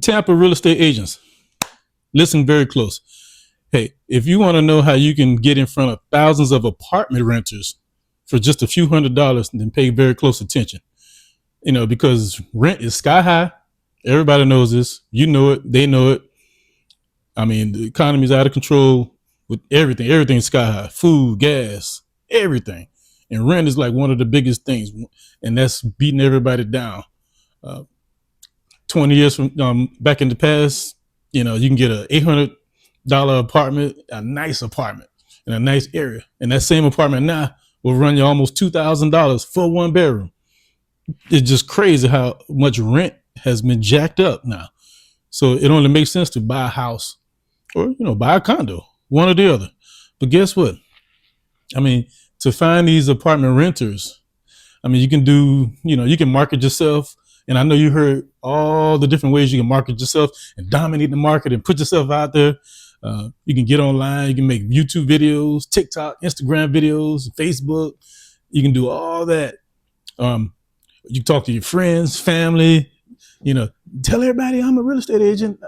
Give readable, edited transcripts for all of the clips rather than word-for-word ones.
Tampa real estate agents, listen very close. Hey, if you want to know how you can get in front of thousands of apartment renters for just a few $100s, then pay very close attention. Because rent is sky high. Everybody knows this. You know it. They know it. I mean, the economy is out of control with everything. Everything's sky high. Food, gas, everything. And rent is like one of the biggest things. And that's beating everybody down. 20 years from back in the past, you can get a $800 apartment, a nice apartment in a nice area. And that same apartment now will run you almost $2,000 for one bedroom. It's just crazy how much rent has been jacked up now. So it only makes sense to buy a house or, buy a condo, one or the other. But guess what? I mean, to find these apartment renters, I mean, you can do, you can market yourself. And I know you heard all the different ways you can market yourself and dominate the market and put yourself out there. You can get online. You can make YouTube videos, TikTok, Instagram videos, Facebook. You can do all that. You talk to your friends, family, tell everybody I'm a real estate agent.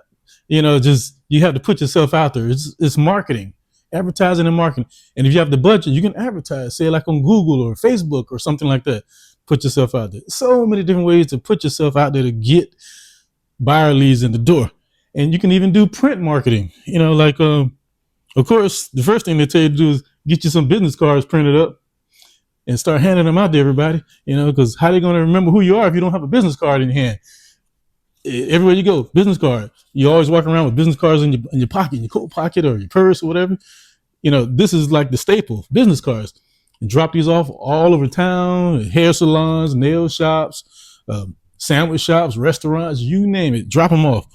You have to put yourself out there. It's marketing, advertising and marketing. And if you have the budget, you can advertise, say like on Google or Facebook or something like that. Put yourself out there. So many different ways to put yourself out there to get buyer leads in the door. And you can even do print marketing. Of course, the first thing they tell you to do is get you some business cards printed up and start handing them out to everybody, because how are they going to remember who you are if you don't have a business card in your hand? Everywhere you go, business card. You always walk around with business cards in your pocket, in your coat pocket or your purse or whatever. This is like the staple, business cards. And drop these off all over town, hair salons, nail shops, sandwich shops, restaurants, you name it, drop them off.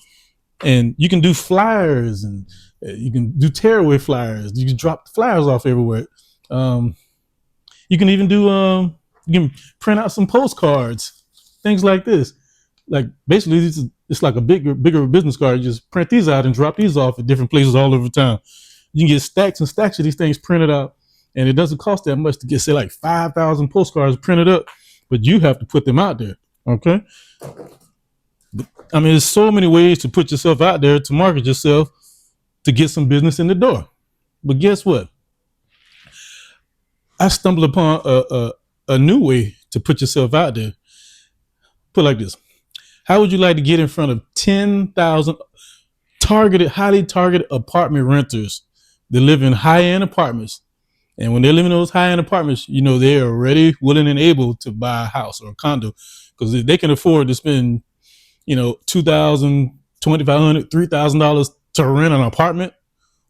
And you can do flyers and you can do tearaway flyers. You can drop flyers off everywhere. You can even do, you can print out some postcards, things like this. Like basically it's like a bigger business card. You just print these out and drop these off at different places all over town. You can get stacks and stacks of these things printed out. And it doesn't cost that much to get, say, like 5,000 postcards printed up, but you have to put them out there. Okay. I mean, there's so many ways to put yourself out there, to market yourself, to get some business in the door. But guess what? I stumbled upon a new way to put yourself out there. Put it like this. How would you like to get in front of 10,000 highly targeted apartment renters that live in high-end apartments? And when they live in those high-end apartments, they're already willing and able to buy a house or a condo, because they can afford to spend, $2,000, $2,500, $3,000 to rent an apartment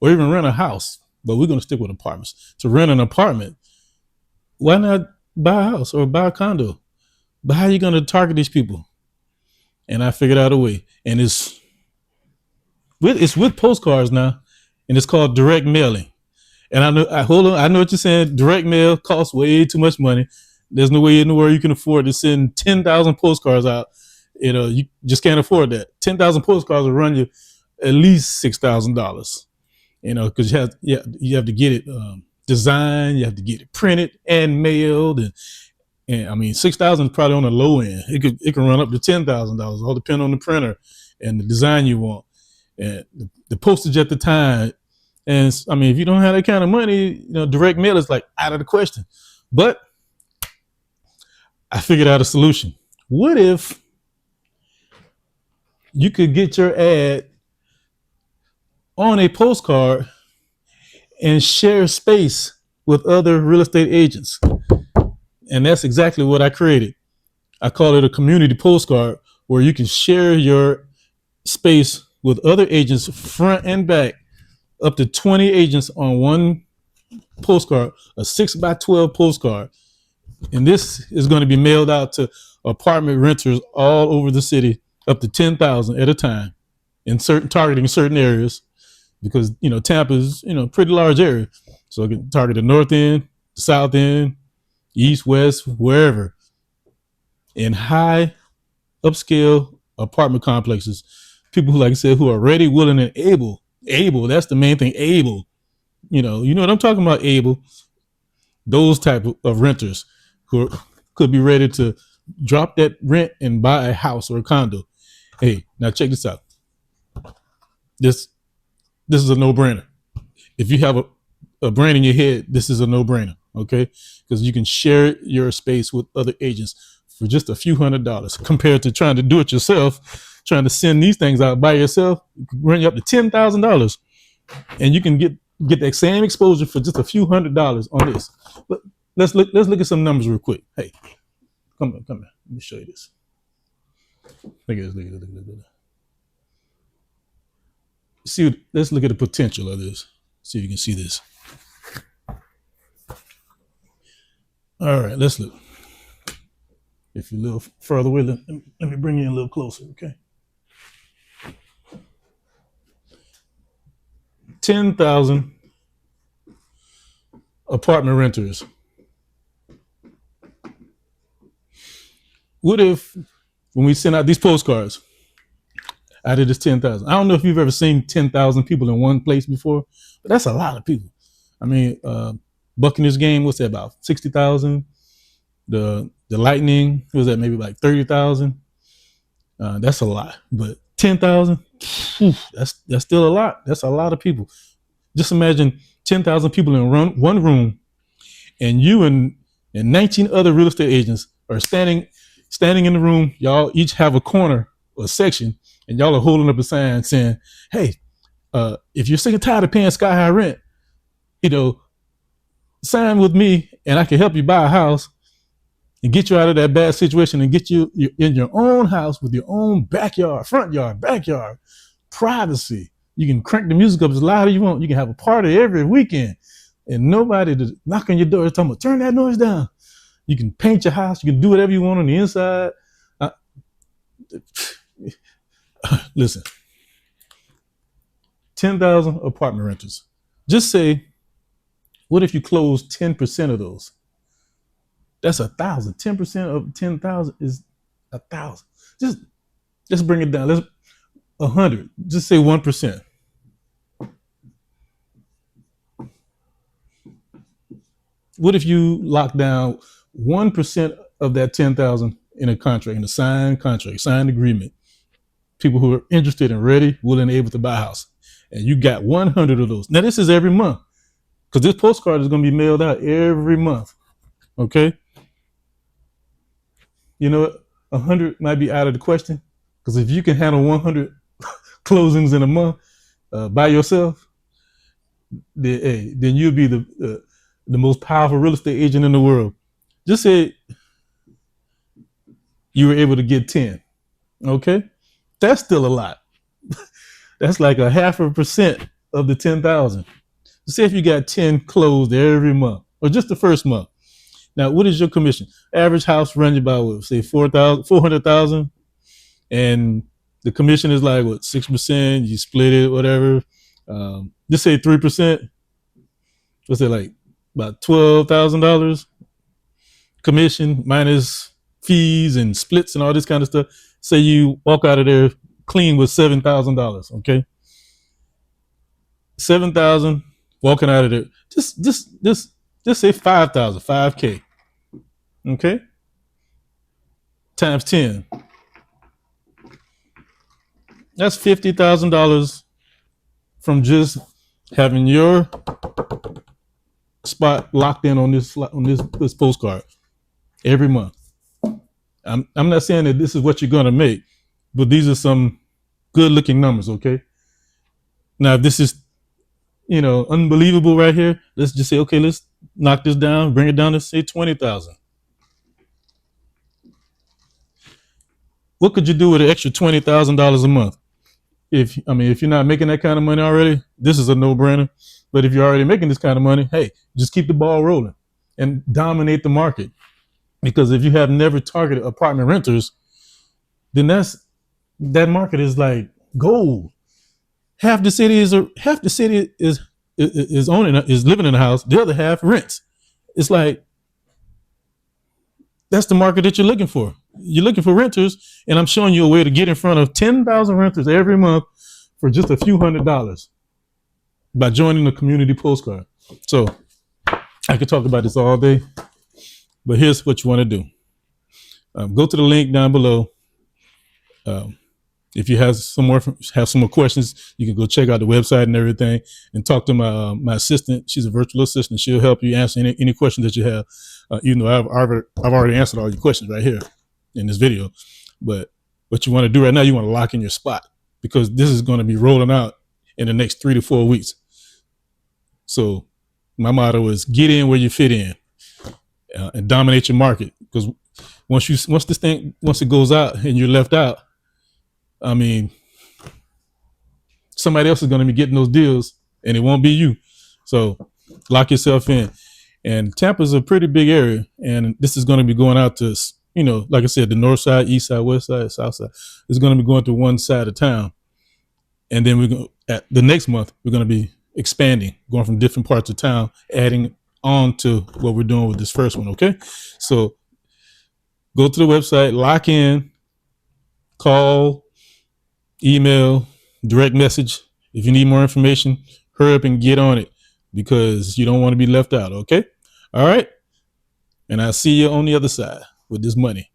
or even rent a house. But we're going to stick with apartments. To rent an apartment, why not buy a house or buy a condo? But how are you going to target these people? And I figured out a way. And it's with postcards now, and it's called direct mailing. And I know what you're saying. Direct mail costs way too much money. There's no way in the world you can afford to send 10,000 postcards out. You just can't afford that. 10,000 postcards will run you at least $6,000. Because you have to get it designed, you have to get it printed and mailed, and I mean $6,000 is probably on the low end. It can run up to $10,000. All depend on the printer and the design you want, and the postage at the time. And I mean, if you don't have that kind of money, direct mail is like out of the question. But I figured out a solution. What if you could get your ad on a postcard and share space with other real estate agents? And that's exactly what I created. I call it a community postcard, where you can share your space with other agents front and back. Up to 20 agents on one postcard, a 6x12 postcard. And this is going to be mailed out to apartment renters all over the city, up to 10,000 at a time, targeting certain areas, because, Tampa is, pretty large area. So I can target the north end, the south end, east, west, wherever. In high upscale apartment complexes, people who, like I said, who are ready, willing, and able, that's the main thing, able. You know what I'm talking about, able. Those type of renters who could be ready to drop that rent and buy a house or a condo. Hey, now check this out. This is a no-brainer. If you have a brain in your head, this is a no-brainer, okay? Because you can share your space with other agents for just a few $100s compared to trying to do it yourself, trying to send these things out by yourself, run you up to $10,000, and you can get that same exposure for just a few $100s on this. But let's look at some numbers real quick. Hey, come here. Let me show you this. Look at this. See, let's look at the potential of this. See if you can see this. All right, let's look. If you're a little further away, let me bring you in a little closer, okay? 10,000 apartment renters. What if, when we send out these postcards, out of this 10,000, I don't know if you've ever seen 10,000 people in one place before, but that's a lot of people. I mean, Buccaneers game, what's that, about 60,000? The Lightning, was that maybe like 30,000? That's a lot, but 10,000, that's still a lot. That's a lot of people. Just imagine 10,000 people in one room, and you and 19 other real estate agents are standing in the room. Y'all each have a corner or a section, and y'all are holding up a sign saying, hey, if you're sick and tired of paying sky high rent, sign with me and I can help you buy a house and get you out of that bad situation and get you in your own house with your own backyard, front yard, backyard, privacy. You can crank the music up as loud as you want. You can have a party every weekend and nobody to knock on your door talking about, turn that noise down. You can paint your house. You can do whatever you want on the inside. Listen, 10,000 apartment renters. Just say, what if you close 10% of those? That's 1,000. 10% of 10,000 is 1,000. Just bring it down. Let's 100. Just say 1%. What if you lock down 1% of that 10,000 in a contract, in a signed contract, signed agreement? People who are interested and ready, willing, and able to buy a house. And you got 100 of those. Now, this is every month, because this postcard is going to be mailed out every month. Okay? You know what? 100 might be out of the question, because if you can handle 100 closings in a month by yourself, then you'll be the most powerful real estate agent in the world. Just say you were able to get 10. Okay? That's still a lot. That's like 0.5% of the 10,000. Say if you got 10 closed every month, or just the first month. Now, what is your commission? Average house runs about, say, 400,000, and the commission is like 6%. You split it, whatever. Just say 3%. What's it like? About $12,000 commission minus fees and splits and all this kind of stuff. Say you walk out of there clean with $7,000. Okay, 7,000 walking out of there. Just say 5,000, 5K. Okay, times 10. That's $50,000 from just having your spot locked in on this postcard every month. I'm not saying that this is what you're going to make, but these are some good looking numbers. Okay. Now, if this is, unbelievable right here, let's just say, okay, let's knock this down, bring it down to say 20,000. What could you do with an extra $20,000 a month? If you're not making that kind of money already, this is a no-brainer. But if you're already making this kind of money, hey, just keep the ball rolling and dominate the market. Because if you have never targeted apartment renters, then that market is like gold. Half the city is living in a house. The other half rents. It's like, that's the market that you're looking for. You're looking for renters, and I'm showing you a way to get in front of 10,000 renters every month for just a few $100s by joining the community postcard. So I could talk about this all day, but here's what you want to do. Go to the link down below. If you have some more questions, you can go check out the website and everything, and talk to my assistant. She's a virtual assistant. She'll help you answer any questions that you have. Even though I've already answered all your questions right here in this video. But what you want to do right now, you want to lock in your spot, because this is going to be rolling out in the next 3 to 4 weeks. So my motto is get in where you fit in, and dominate your market. Because once it goes out and you're left out, I mean, somebody else is going to be getting those deals, and it won't be you. So lock yourself in. And Tampa's a pretty big area, and this is going to be going out to, like I said, the north side, east side, west side, south side. It's going to be going to one side of town, and then at the next month we're going to be expanding, going from different parts of town, adding on to what we're doing with this first one. Okay, so go to the website, lock in, call, email, direct message. If you need more information, hurry up and get on it, because you don't want to be left out. Okay, all right, and I'll see you on the other side with this money.